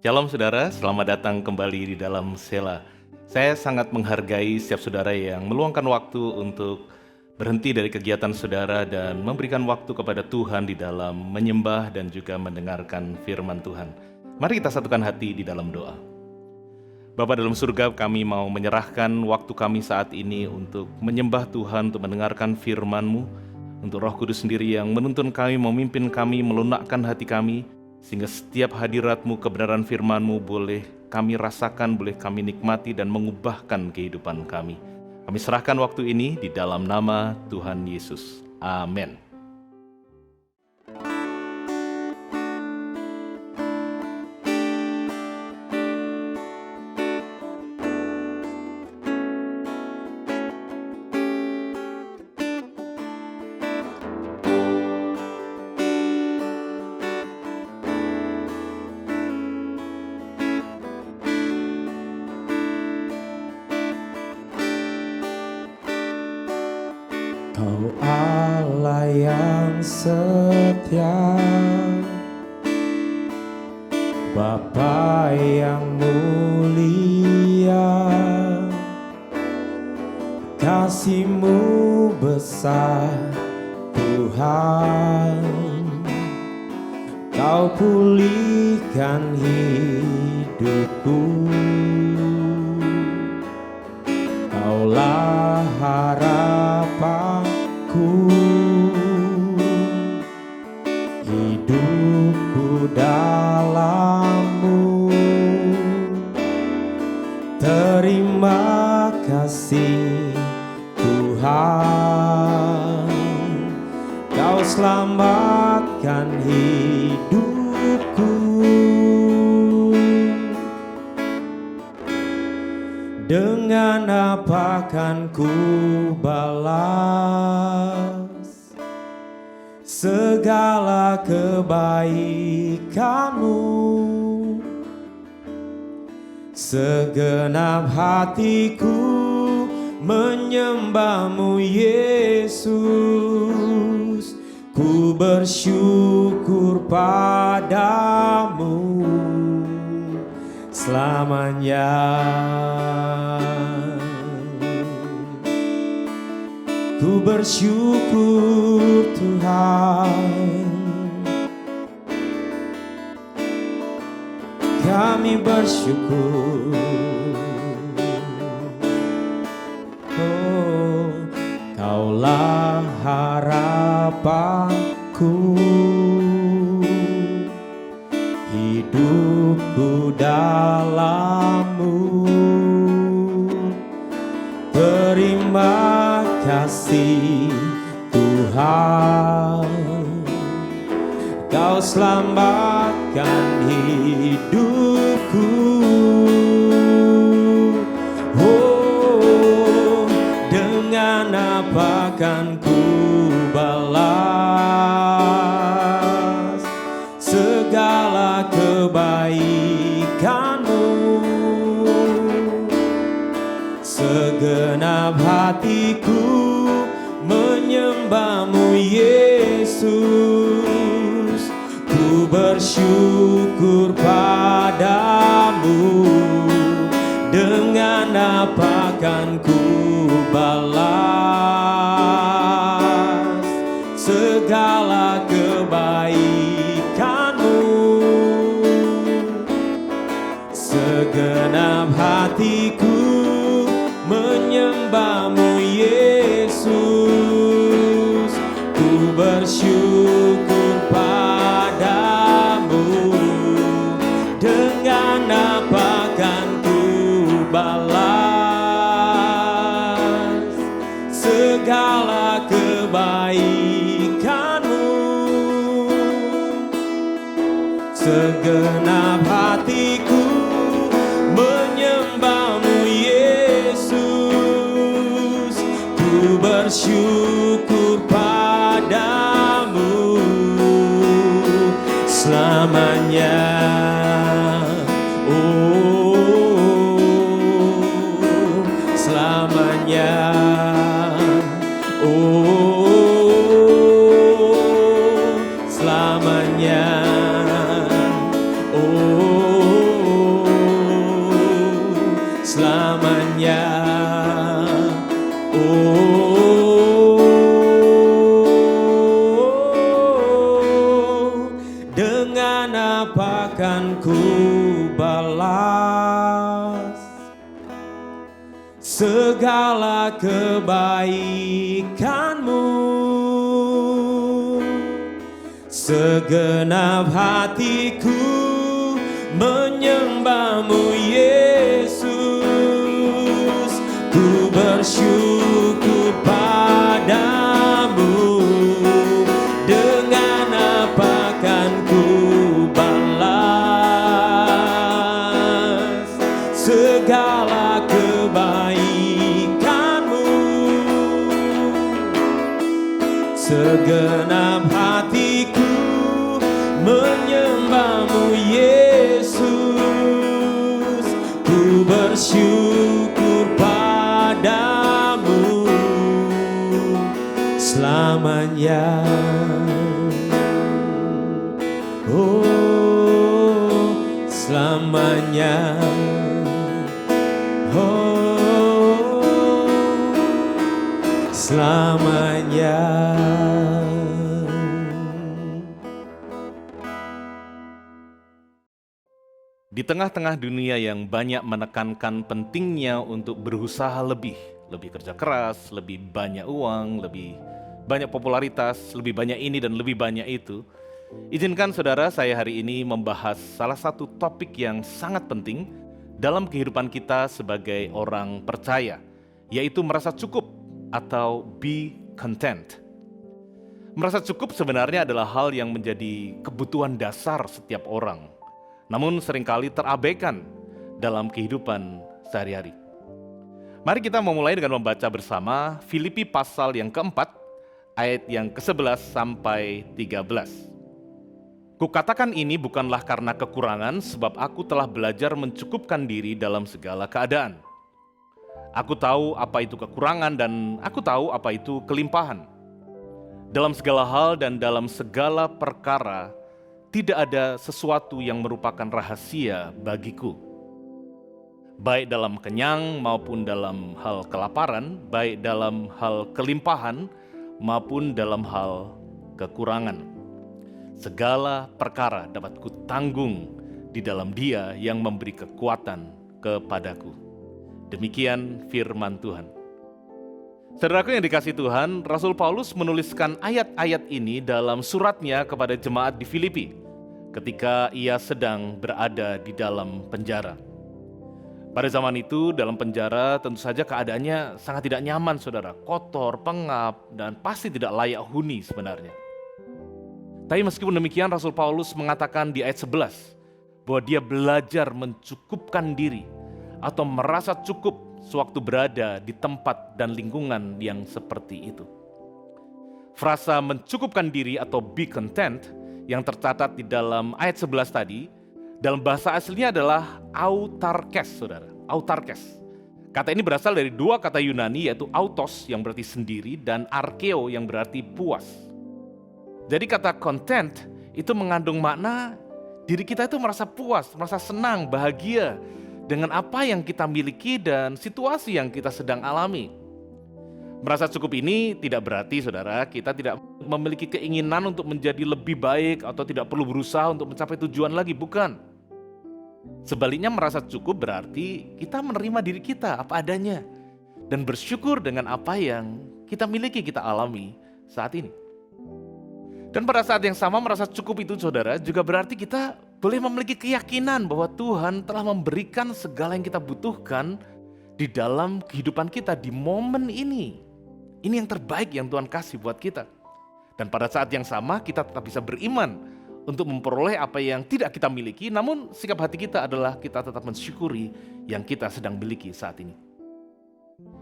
Shalom saudara, selamat datang kembali di dalam Sela. Saya sangat menghargai setiap saudara yang meluangkan waktu untuk berhenti dari kegiatan saudara dan memberikan waktu kepada Tuhan di dalam menyembah dan juga mendengarkan firman Tuhan. Mari kita satukan hati di dalam doa. Bapa dalam surga, kami mau menyerahkan waktu kami saat ini untuk menyembah Tuhan, untuk mendengarkan firman-Mu, untuk Roh Kudus sendiri yang menuntun kami, memimpin kami, melunakkan hati kami, sehingga setiap hadirat-Mu, kebenaran firman-Mu boleh kami rasakan, boleh kami nikmati dan mengubahkan kehidupan kami. Kami serahkan waktu ini di dalam nama Tuhan Yesus. Amin. Kau Allah yang setia, Bapa yang mulia, kasih-Mu besar Tuhan. Kau pulihkan hidupku, Kaulah harapanku, hidupku dalam-Mu. Terima kasih Tuhan, Kau selamatkan hidupku. Dengan apa kan ku balas segala kebaikan-Mu? Segenap hatiku menyembah-Mu Yesus, ku bersyukur padamu selamanya. Ku bersyukur Tuhan, kami bersyukur. Oh, Kaulah harapanku, hidupku dalam-Mu. Terima kasih Tuhan, Kau selamatkan hidupku. Oh, dengan apa kan ku balas segala kebaikan-Mu? Segenap hatiku menyembah-Mu Yesus, ku bersyukur padamu. Dengan apa kan ku balas segala kebaikan-Mu? Segenap hatiku menyembah-Mu Yesus, ku bersyukur padamu. Dengan apa kan ku balas segala kebaikan-Mu? Segenap hatiku menyembah-Mu Yesus, ku bersyukur padamu selamanya. Oh, selamanya. Oh, selamanya. Oh, Oh, dengan apa kan ku balas segala kebaikanmu? Segenap hatiku menyembahmu Yesus, ku bersyukur padamu. Dengan apa kan ku balas segala kebaikanmu? Segenap hatiku menyembahmu Yesus, ku bersyukur padamu selamanya. Oh, selamanya. Oh, selamanya. Di tengah-tengah dunia yang banyak menekankan pentingnya untuk berusaha lebih kerja keras, lebih banyak uang, lebih banyak popularitas, lebih banyak ini dan lebih banyak itu, izinkan saudara saya hari ini membahas salah satu topik yang sangat penting dalam kehidupan kita sebagai orang percaya, yaitu merasa cukup atau be content. Merasa cukup sebenarnya adalah hal yang menjadi kebutuhan dasar setiap orang, namun seringkali terabaikan dalam kehidupan sehari-hari. Mari kita memulai dengan membaca bersama Filipi pasal yang keempat, ayat yang ke-11 sampai 13. Kukatakan ini bukanlah karena kekurangan, sebab aku telah belajar mencukupkan diri dalam segala keadaan. Aku tahu apa itu kekurangan dan aku tahu apa itu kelimpahan. Dalam segala hal dan dalam segala perkara, tidak ada sesuatu yang merupakan rahasia bagiku. Baik dalam kenyang maupun dalam hal kelaparan, baik dalam hal kelimpahan maupun dalam hal kekurangan. Segala perkara dapat kutanggung di dalam Dia yang memberi kekuatan kepadaku. Demikian firman Tuhan. Saudaraku yang dikasihi Tuhan, Rasul Paulus menuliskan ayat-ayat ini dalam suratnya kepada jemaat di Filipi ketika ia sedang berada di dalam penjara. Pada zaman itu dalam penjara tentu saja keadaannya sangat tidak nyaman saudara, kotor, pengap, dan pasti tidak layak huni sebenarnya. Tapi meskipun demikian Rasul Paulus mengatakan di ayat 11 bahwa dia belajar mencukupkan diri atau merasa cukup sewaktu berada di tempat dan lingkungan yang seperti itu. Frasa mencukupkan diri atau be content yang tercatat di dalam ayat 11 tadi, dalam bahasa aslinya adalah autarkes, saudara. Autarkes. Kata ini berasal dari dua kata Yunani, yaitu autos yang berarti sendiri dan arkeo yang berarti puas. Jadi kata content itu mengandung makna diri kita itu merasa puas, merasa senang, bahagia dengan apa yang kita miliki dan situasi yang kita sedang alami. Merasa cukup ini tidak berarti saudara kita tidak memiliki keinginan untuk menjadi lebih baik atau tidak perlu berusaha untuk mencapai tujuan lagi, bukan. Sebaliknya merasa cukup berarti kita menerima diri kita apa adanya dan bersyukur dengan apa yang kita miliki, kita alami saat ini. Dan pada saat yang sama merasa cukup itu saudara juga berarti kita boleh memiliki keyakinan bahwa Tuhan telah memberikan segala yang kita butuhkan di dalam kehidupan kita di momen ini. Ini yang terbaik yang Tuhan kasih buat kita. Dan pada saat yang sama kita tetap bisa beriman untuk memperoleh apa yang tidak kita miliki, namun sikap hati kita adalah kita tetap mensyukuri yang kita sedang miliki saat ini.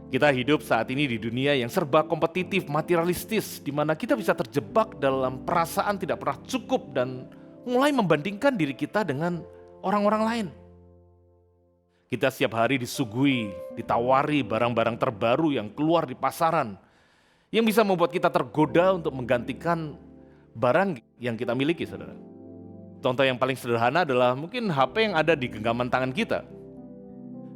Kita hidup saat ini di dunia yang serba kompetitif, materialistis, di mana kita bisa terjebak dalam perasaan tidak pernah cukup dan mulai membandingkan diri kita dengan orang-orang lain. Kita setiap hari disuguhi, ditawari barang-barang terbaru yang keluar di pasaran, yang bisa membuat kita tergoda untuk menggantikan barang yang kita miliki, saudara. Contoh yang paling sederhana adalah mungkin HP yang ada di genggaman tangan kita.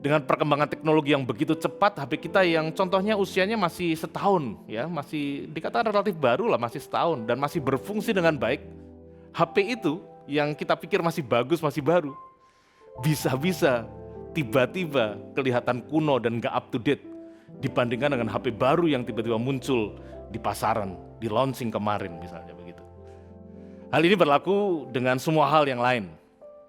Dengan perkembangan teknologi yang begitu cepat, HP kita yang contohnya usianya masih setahun, ya, masih dikatakan relatif baru lah, masih setahun dan masih berfungsi dengan baik. HP itu yang kita pikir masih bagus, masih baru, bisa-bisa tiba-tiba kelihatan kuno dan gak up to date dibandingkan dengan HP baru yang tiba-tiba muncul di pasaran, di launching kemarin misalnya begitu. Hal ini berlaku dengan semua hal yang lain.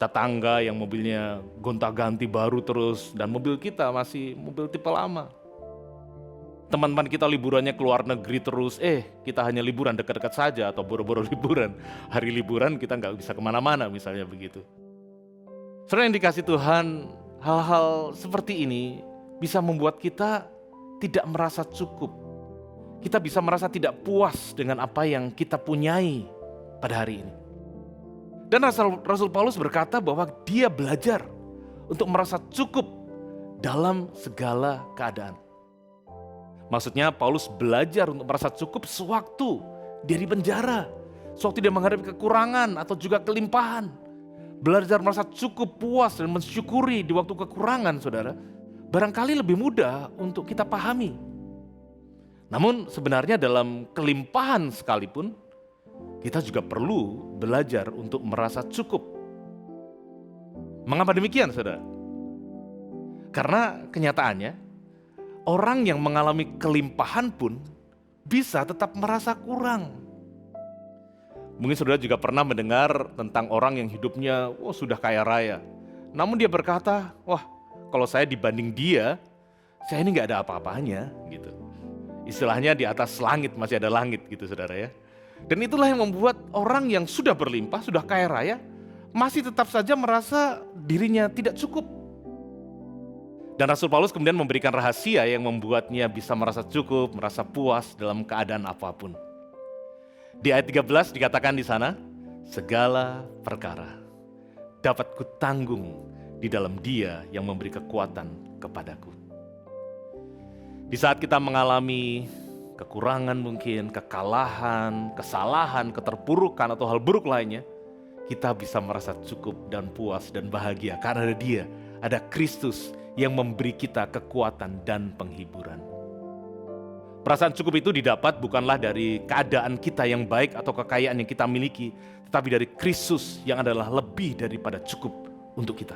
Tetangga yang mobilnya gonta-ganti baru terus dan mobil kita masih mobil tipe lama. Teman-teman kita liburannya ke luar negeri terus, kita hanya liburan dekat-dekat saja atau boro-boro liburan. Hari liburan kita nggak bisa kemana-mana misalnya begitu. Saudara yang dikasih Tuhan, hal-hal seperti ini bisa membuat kita tidak merasa cukup. Kita bisa merasa tidak puas dengan apa yang kita punyai pada hari ini. Dan Rasul Paulus berkata bahwa dia belajar untuk merasa cukup dalam segala keadaan. Maksudnya Paulus belajar untuk merasa cukup sewaktu dia di penjara, sewaktu dia menghadapi kekurangan atau juga kelimpahan. Belajar merasa cukup, puas dan mensyukuri di waktu kekurangan, saudara, barangkali lebih mudah untuk kita pahami. Namun sebenarnya dalam kelimpahan sekalipun, kita juga perlu belajar untuk merasa cukup. Mengapa demikian, saudara? Karena kenyataannya, orang yang mengalami kelimpahan pun bisa tetap merasa kurang. Mungkin saudara juga pernah mendengar tentang orang yang hidupnya sudah kaya raya. Namun dia berkata, kalau saya dibanding dia, saya ini gak ada apa-apanya gitu. Istilahnya di atas langit masih ada langit gitu, saudara ya. Dan itulah yang membuat orang yang sudah berlimpah, sudah kaya raya, masih tetap saja merasa dirinya tidak cukup. Dan Rasul Paulus kemudian memberikan rahasia yang membuatnya bisa merasa cukup, merasa puas dalam keadaan apapun. Di ayat 13 dikatakan di sana, segala perkara dapat kutanggung di dalam Dia yang memberi kekuatan kepadaku. Di saat kita mengalami kekurangan mungkin, kekalahan, kesalahan, keterpurukan atau hal buruk lainnya, kita bisa merasa cukup dan puas dan bahagia karena ada Dia, ada Kristus yang memberi kita kekuatan dan penghiburan. Perasaan cukup itu didapat bukanlah dari keadaan kita yang baik atau kekayaan yang kita miliki, tetapi dari Kristus yang adalah lebih daripada cukup untuk kita.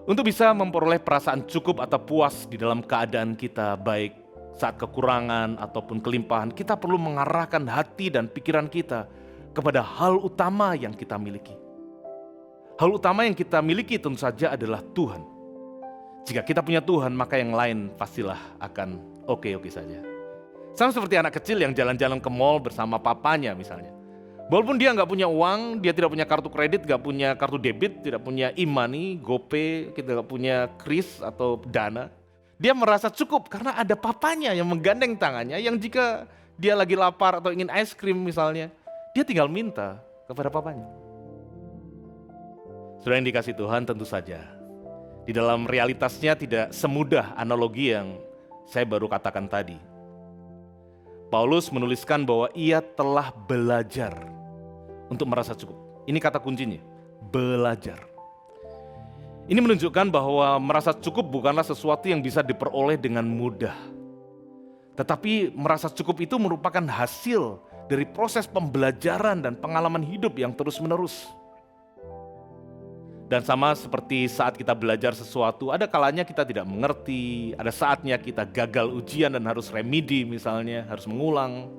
Untuk bisa memperoleh perasaan cukup atau puas di dalam keadaan kita baik saat kekurangan ataupun kelimpahan, kita perlu mengarahkan hati dan pikiran kita kepada hal utama yang kita miliki. Hal utama yang kita miliki tentu saja adalah Tuhan. Jika kita punya Tuhan, maka yang lain pastilah akan oke-oke saja. Sama seperti anak kecil yang jalan-jalan ke mall bersama papanya misalnya. Walaupun dia nggak punya uang, dia tidak punya kartu kredit, nggak punya kartu debit, tidak punya e-money, GoPay, kita nggak punya kris atau Dana, dia merasa cukup karena ada papanya yang menggandeng tangannya, yang jika dia lagi lapar atau ingin es krim misalnya, dia tinggal minta kepada papanya. Saudara yang dikasih Tuhan, tentu saja di dalam realitasnya tidak semudah analogi yang saya baru katakan tadi. Paulus menuliskan bahwa ia telah belajar untuk merasa cukup. Ini kata kuncinya, belajar. Ini menunjukkan bahwa merasa cukup bukanlah sesuatu yang bisa diperoleh dengan mudah. Tetapi merasa cukup itu merupakan hasil dari proses pembelajaran dan pengalaman hidup yang terus-menerus. Dan sama seperti saat kita belajar sesuatu, ada kalanya kita tidak mengerti, ada saatnya kita gagal ujian dan harus remedi misalnya, harus mengulang.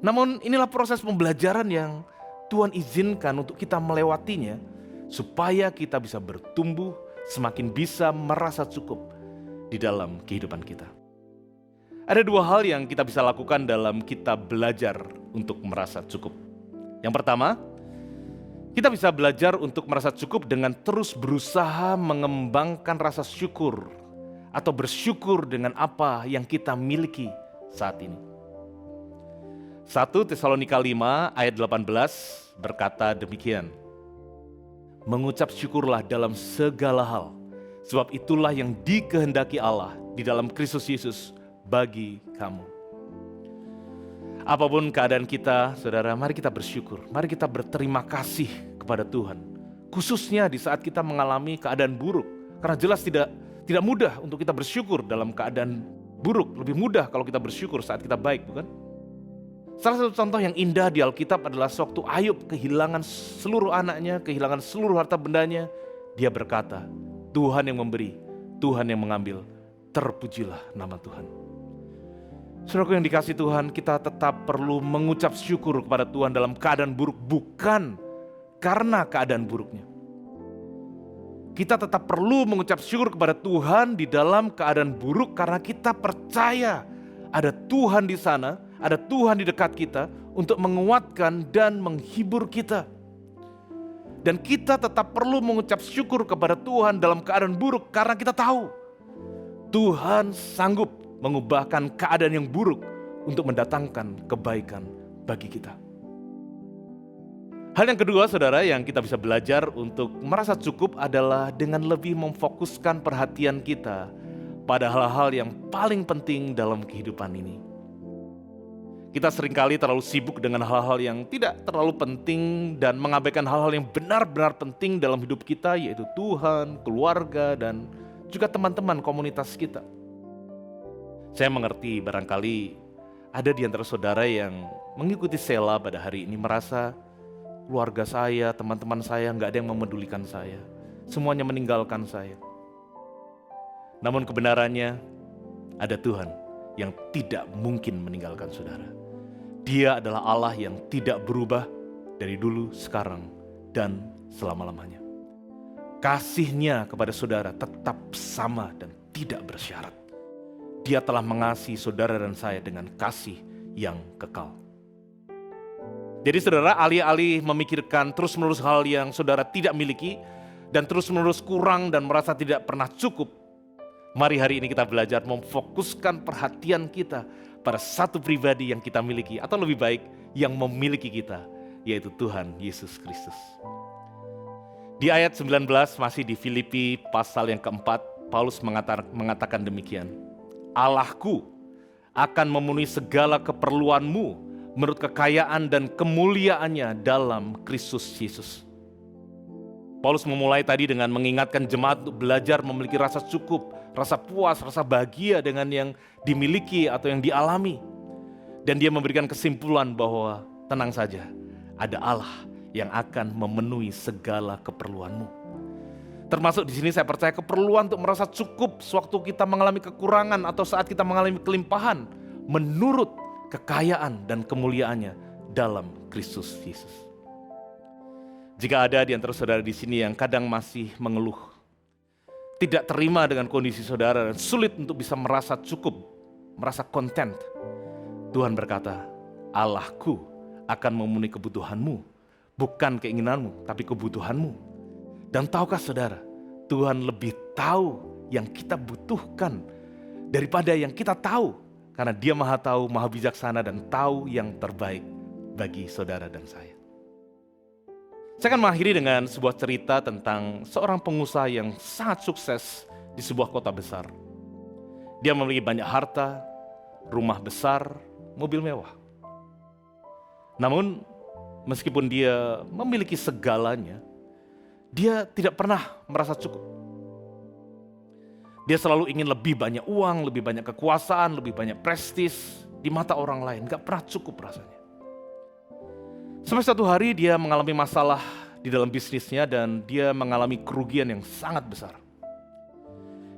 Namun inilah proses pembelajaran yang Tuhan izinkan untuk kita melewatinya, supaya kita bisa bertumbuh, semakin bisa merasa cukup di dalam kehidupan kita. Ada dua hal yang kita bisa lakukan dalam kita belajar untuk merasa cukup. Yang pertama, kita bisa belajar untuk merasa cukup dengan terus berusaha mengembangkan rasa syukur atau bersyukur dengan apa yang kita miliki saat ini. 1 Tesalonika 5 ayat 18 berkata demikian, mengucap syukurlah dalam segala hal, sebab itulah yang dikehendaki Allah di dalam Kristus Yesus bagi kamu. Apapun keadaan kita, saudara, mari kita bersyukur, mari kita berterima kasih kepada Tuhan. Khususnya di saat kita mengalami keadaan buruk, Karena jelas tidak mudah untuk kita bersyukur dalam keadaan buruk. Lebih mudah kalau kita bersyukur saat kita baik, bukan? Salah satu contoh yang indah di Alkitab adalah sewaktu Ayub kehilangan seluruh anaknya, kehilangan seluruh harta bendanya. Dia berkata, Tuhan yang memberi, Tuhan yang mengambil, terpujilah nama Tuhan. Saudaraku yang dikasihi Tuhan, kita tetap perlu mengucap syukur kepada Tuhan dalam keadaan buruk, bukan karena keadaan buruknya. Kita tetap perlu mengucap syukur kepada Tuhan di dalam keadaan buruk karena kita percaya ada Tuhan di sana, ada Tuhan di dekat kita untuk menguatkan dan menghibur kita. Dan kita tetap perlu mengucap syukur kepada Tuhan dalam keadaan buruk karena kita tahu Tuhan sanggup mengubahkan keadaan yang buruk untuk mendatangkan kebaikan bagi kita. Hal yang kedua, saudara, yang kita bisa belajar untuk merasa cukup adalah dengan lebih memfokuskan perhatian kita pada hal-hal yang paling penting dalam kehidupan ini. Kita seringkali terlalu sibuk dengan hal-hal yang tidak terlalu penting dan mengabaikan hal-hal yang benar-benar penting dalam hidup kita, yaitu Tuhan, keluarga, dan juga teman-teman komunitas kita. Saya mengerti barangkali ada di antara saudara yang mengikuti Sela pada hari ini merasa keluarga saya, teman-teman saya nggak ada yang memedulikan saya. Semuanya meninggalkan saya. Namun kebenarannya ada Tuhan yang tidak mungkin meninggalkan saudara. Dia adalah Allah yang tidak berubah dari dulu, sekarang, dan selama-lamanya. Kasih-Nya kepada saudara tetap sama dan tidak bersyarat. Dia telah mengasihi saudara dan saya dengan kasih yang kekal. Jadi saudara, alih-alih memikirkan terus-menerus hal yang saudara tidak miliki dan terus-menerus kurang dan merasa tidak pernah cukup, mari hari ini kita belajar memfokuskan perhatian kita pada satu pribadi yang kita miliki, atau lebih baik yang memiliki kita, yaitu Tuhan Yesus Kristus. Di ayat 19 masih di Filipi pasal yang keempat, Paulus mengatakan demikian. Allahku akan memenuhi segala keperluanmu menurut kekayaan dan kemuliaannya dalam Kristus Yesus. Paulus memulai tadi dengan mengingatkan jemaat untuk belajar memiliki rasa cukup, rasa puas, rasa bahagia dengan yang dimiliki atau yang dialami. Dan dia memberikan kesimpulan bahwa tenang saja, ada Allah yang akan memenuhi segala keperluanmu. Termasuk di sini saya percaya keperluan untuk merasa cukup sewaktu kita mengalami kekurangan atau saat kita mengalami kelimpahan menurut kekayaan dan kemuliaannya dalam Kristus Yesus. Jika ada di antara saudara di sini yang kadang masih mengeluh, tidak terima dengan kondisi saudara dan sulit untuk bisa merasa cukup, merasa content, Tuhan berkata, Allahku akan memenuhi kebutuhanmu, bukan keinginanmu, tapi kebutuhanmu. Dan tahukah saudara, Tuhan lebih tahu yang kita butuhkan daripada yang kita tahu. Karena Dia maha tahu, maha bijaksana dan tahu yang terbaik bagi saudara dan saya. Saya akan mengakhiri dengan sebuah cerita tentang seorang pengusaha yang sangat sukses di sebuah kota besar. Dia memiliki banyak harta, rumah besar, mobil mewah. Namun meskipun dia memiliki segalanya, dia tidak pernah merasa cukup. Dia selalu ingin lebih banyak uang, lebih banyak kekuasaan, lebih banyak prestis di mata orang lain. Gak pernah cukup rasanya. Sampai satu hari dia mengalami masalah di dalam bisnisnya dan dia mengalami kerugian yang sangat besar.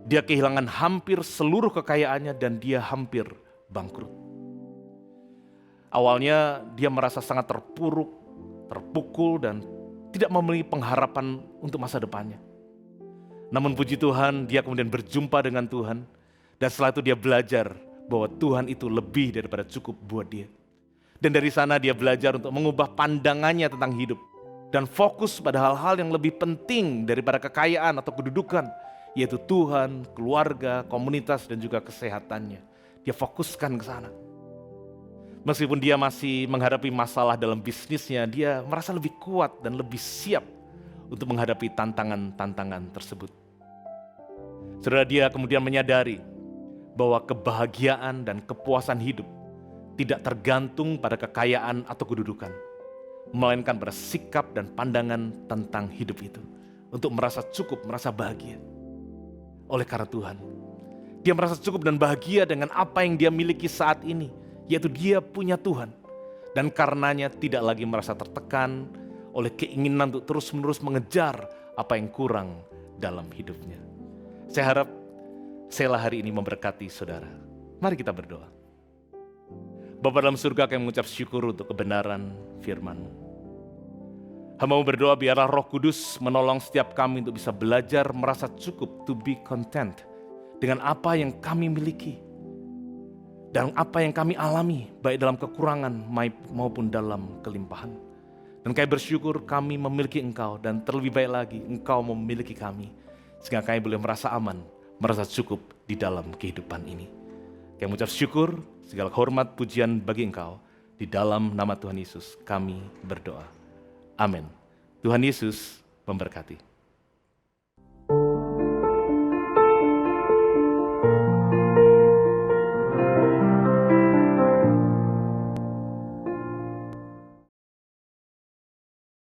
Dia kehilangan hampir seluruh kekayaannya dan dia hampir bangkrut. Awalnya dia merasa sangat terpuruk, terpukul dan tidak memiliki pengharapan untuk masa depannya. Namun puji Tuhan, dia kemudian berjumpa dengan Tuhan. Dan setelah itu dia belajar bahwa Tuhan itu lebih daripada cukup buat dia. Dan dari sana dia belajar untuk mengubah pandangannya tentang hidup. Dan fokus pada hal-hal yang lebih penting daripada kekayaan atau kedudukan. Yaitu Tuhan, keluarga, komunitas dan juga kesehatannya. Dia fokuskan ke sana. Meskipun dia masih menghadapi masalah dalam bisnisnya, dia merasa lebih kuat dan lebih siap untuk menghadapi tantangan-tantangan tersebut. Saudara, dia kemudian menyadari bahwa kebahagiaan dan kepuasan hidup tidak tergantung pada kekayaan atau kedudukan, melainkan pada sikap dan pandangan tentang hidup itu, untuk merasa cukup, merasa bahagia. oleh karena Tuhan. Dia merasa cukup dan bahagia dengan apa yang dia miliki saat ini, yaitu dia punya Tuhan. Dan karenanya tidak lagi merasa tertekan oleh keinginan untuk terus-menerus mengejar apa yang kurang dalam hidupnya. Saya harap Sela hari ini memberkati saudara. Mari kita berdoa. Bapa dalam surga, kami mengucap syukur untuk kebenaran firman-Mu. Hamba-Mu berdoa biarlah Roh Kudus menolong setiap kami untuk bisa belajar merasa cukup, to be content dengan apa yang kami miliki dan apa yang kami alami, baik dalam kekurangan maupun dalam kelimpahan. Dan kami bersyukur kami memiliki Engkau, dan terlebih baik lagi Engkau memiliki kami, sehingga kami boleh merasa aman, merasa cukup di dalam kehidupan ini. Kami mengucap syukur, segala hormat pujian bagi Engkau. Di dalam nama Tuhan Yesus kami berdoa. Amin. Tuhan Yesus memberkati.